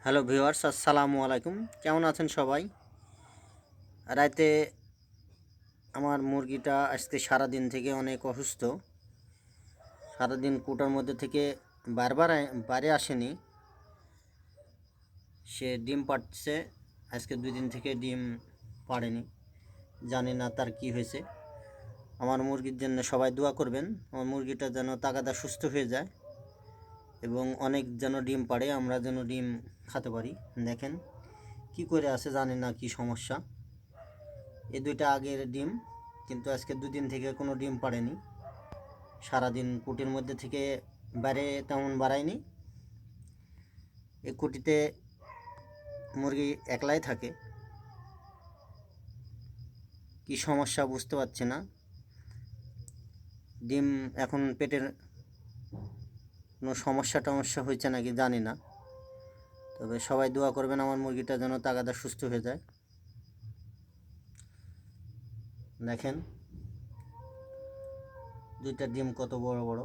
Hello viewers, আসসালামু আলাইকুম। কেমন আছেন সবাই? রাতে আমার মুরগিটা আজকে সারাদিন থেকে অনেক অসুস্থ। সারাদিন কুটার মধ্যে থেকে বারবার বাইরে আসেনি। সে ডিম পাড়ছে, আজকে 2 দিন থেকে ডিম পাড়েনি। জানি না তার কি হয়েছে। আমার মুরগির জন্য সবাই দোয়া করবেন, আমার মুরগিটা যেন তাগাদা সুস্থ হয়ে যায় এবং অনেক যেন ডিম পাড়ে, আমরা যেন ডিম খেতে পারি। দেখেন কি করে আছে, জানি না কি সমস্যা। এই দুইটা আগের ডিম, কিন্তু আজকে 2 দিন থেকে কোনো ডিম পাড়েনি। সারাদিন কুটির মধ্যে থেকে বাইরে তেমন বাড়ায়নি। এই কুটিতে মুরগি একলাই থাকে। কি সমস্যা বুঝতে পারছি না। ডিম এখন পেটের কোনো সমস্যা হয়েছে নাকি জানি না। তবে সবাই দোয়া করবেন আমার মুরগিটা যেন তাগাদা সুস্থ হয়ে যায়। দেখেন দুইটা ডিম কত বড় বড়।